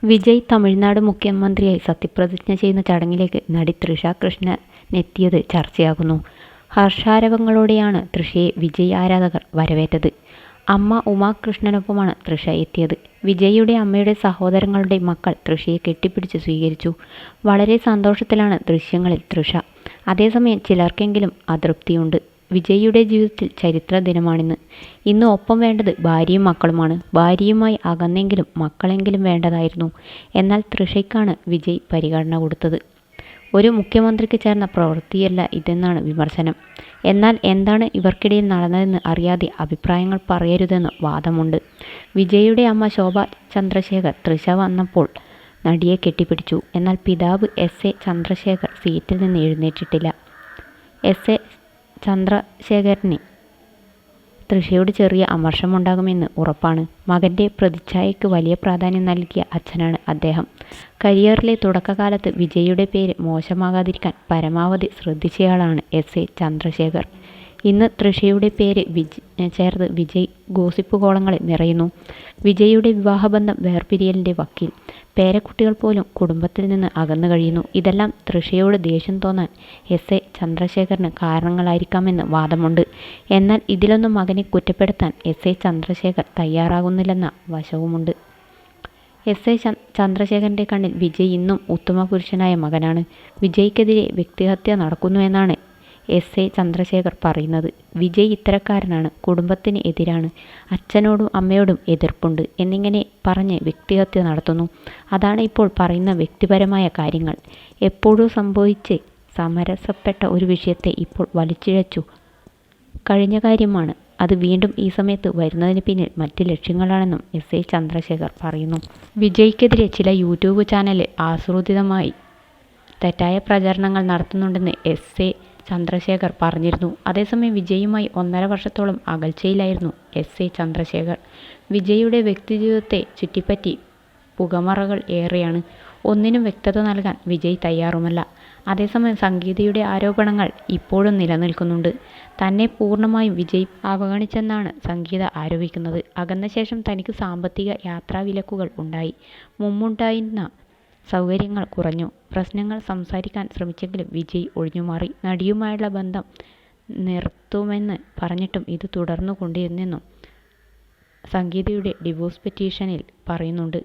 വിജയ് തമിഴ്നാട് മുഖ്യമന്ത്രിയായി സത്യപ്രതിജ്ഞ ചെയ്യുന്ന ചടങ്ങിലേക്ക് നടി തൃഷ കൃഷ്ണനെത്തിയത് ചർച്ചയാകുന്നു. ഹർഷാരവങ്ങളോടെയാണ് തൃഷയെ വിജയ് ആരാധകർ വരവേറ്റത്. അമ്മ ഉമാ കൃഷ്ണനൊപ്പമാണ് തൃഷ എത്തിയത്. വിജയിയുടെ അമ്മയുടെ സഹോദരങ്ങളുടെ മക്കൾ തൃഷയെ കെട്ടിപ്പിടിച്ച് സ്വീകരിച്ചു. വളരെ സന്തോഷത്തിലാണ് ദൃശ്യങ്ങളിൽ തൃഷ. അതേസമയം ചിലർക്കെങ്കിലും അതൃപ്തിയുണ്ട്. വിജയിയുടെ ജീവിതത്തിൽ ചരിത്ര ദിനമാണിന്ന്. ഇന്ന് ഒപ്പം വേണ്ടത് ഭാര്യയും മക്കളുമാണ്. ഭാര്യയുമായി അകന്നെങ്കിലും മക്കളെങ്കിലും വേണ്ടതായിരുന്നു. എന്നാൽ തൃഷയ്ക്കാണ് വിജയ് പരിഗണന കൊടുത്തത്. ഒരു മുഖ്യമന്ത്രിക്ക് ചേർന്ന പ്രവൃത്തിയല്ല ഇതെന്നാണ് വിമർശനം. എന്നാൽ എന്താണ് ഇവർക്കിടയിൽ നടന്നതെന്ന് അറിയാതെ അഭിപ്രായങ്ങൾ പറയരുതെന്ന് വാദമുണ്ട്. വിജയിയുടെ അമ്മ ശോഭ ചന്ദ്രശേഖർ തൃഷ വന്നപ്പോൾ നടിയെ കെട്ടിപ്പിടിച്ചു. എന്നാൽ പിതാവ് എസ്.എ. ചന്ദ്രശേഖർ സീറ്റിൽ നിന്ന് എഴുന്നേറ്റിട്ടില്ല. എസ്.എ. ചന്ദ്രശേഖരന് തൃഷയോട് ചെറിയ അമർഷമുണ്ടാകുമെന്ന് ഉറപ്പാണ്. മകൻ്റെ പ്രതിച്ഛായയ്ക്ക് വലിയ പ്രാധാന്യം നൽകിയ അച്ഛനാണ് അദ്ദേഹം. കരിയറിലെ തുടക്കകാലത്ത് വിജയിയുടെ പേര് മോശമാകാതിരിക്കാൻ പരമാവധി ശ്രദ്ധിച്ചയാളാണ് എസ്.എ. ചന്ദ്രശേഖർ. ഇന്ന് തൃഷയുടെ പേര് ചേർത്ത് വിജയ് ഗോസിപ്പ് കോളങ്ങളിൽ നിറയുന്നു. വിജയിയുടെ വിവാഹബന്ധം വേർപിരിയലിൻ്റെ വക്കിൽ. പേരക്കുട്ടികൾ പോലും കുടുംബത്തിൽ നിന്ന് അകന്നു കഴിയുന്നു. ഇതെല്ലാം തൃഷയോട് ദേഷ്യം തോന്നാൻ എസ്.എ. ചന്ദ്രശേഖറിന് കാരണങ്ങളായിരിക്കാമെന്ന് വാദമുണ്ട്. എന്നാൽ ഇതിലൊന്നും മകനെ കുറ്റപ്പെടുത്താൻ എസ്.എ. ചന്ദ്രശേഖർ തയ്യാറാകുന്നില്ലെന്ന വശവുമുണ്ട്. എസ്.എ. ചന്ദ്രശേഖരൻ്റെ കണ്ണിൽ വിജയ് ഇന്നും ഉത്തമ പുരുഷനായ മകനാണ്. വിജയ്ക്കെതിരെ വ്യക്തിഹത്യ നടക്കുന്നു എന്നാണ് എസ്.എ. ചന്ദ്രശേഖർ പറയുന്നത്. വിജയ് ഇത്തരക്കാരനാണ്, കുടുംബത്തിന് എതിരാണ്, അച്ഛനോടും അമ്മയോടും എതിർപ്പുണ്ട് എന്നിങ്ങനെ പറഞ്ഞ് വ്യക്തിഹത്യ നടത്തുന്നു. അതാണ് ഇപ്പോൾ പറയുന്ന വ്യക്തിപരമായ കാര്യങ്ങൾ. എപ്പോഴോ സംഭവിച്ച് സമരസപ്പെട്ട ഒരു വിഷയത്തെ ഇപ്പോൾ വലിച്ചിഴച്ചു കഴിഞ്ഞ കാര്യമാണ്. അത് വീണ്ടും ഈ സമയത്ത് വരുന്നതിന് പിന്നിൽ മറ്റ് ലക്ഷ്യങ്ങളാണെന്നും എസ്.എ. ചന്ദ്രശേഖർ പറയുന്നു. വിജയ്ക്കെതിരെ ചില യൂട്യൂബ് ചാനലിൽ ആസൂത്രിതമായി തെറ്റായ പ്രചാരണങ്ങൾ നടത്തുന്നുണ്ടെന്ന് എസ്.എ. ചന്ദ്രശേഖർ പറഞ്ഞിരുന്നു. അതേസമയം വിജയുമായി 1.5 വർഷത്തോളം അകൽച്ചയിലായിരുന്നു എസ്.എ. ചന്ദ്രശേഖർ. വിജയിയുടെ വ്യക്തിജീവിതത്തെ ചുറ്റിപ്പറ്റി പുകമറകൾ ഏറെയാണ്. ഒന്നിനും വ്യക്തത നൽകാൻ വിജയ് തയ്യാറുമല്ല. അതേസമയം സംഗീതയുടെ ആരോപണങ്ങൾ ഇപ്പോഴും നിലനിൽക്കുന്നുണ്ട്. തന്നെ പൂർണ്ണമായും വിജയ് അവഗണിച്ചെന്നാണ് സംഗീത ആരോപിക്കുന്നത്. അകന്ന ശേഷം തനിക്ക് സാമ്പത്തിക യാത്രാവിലക്കുകൾ ഉണ്ടായി. മുമ്പുണ്ടായിരുന്ന സൗകര്യങ്ങൾ കുറഞ്ഞു. പ്രശ്നങ്ങൾ സംസാരിക്കാൻ ശ്രമിച്ചെങ്കിലും വിജയ് ഒഴിഞ്ഞുമാറി. നടിയുമായുള്ള ബന്ധം നിർത്തുമെന്ന് പറഞ്ഞിട്ടും ഇത് തുടർന്നു കൊണ്ടിരുന്നെന്നും സംഗീതയുടെ ഡിവോഴ്സ് പെറ്റീഷനിൽ പറയുന്നുണ്ട്.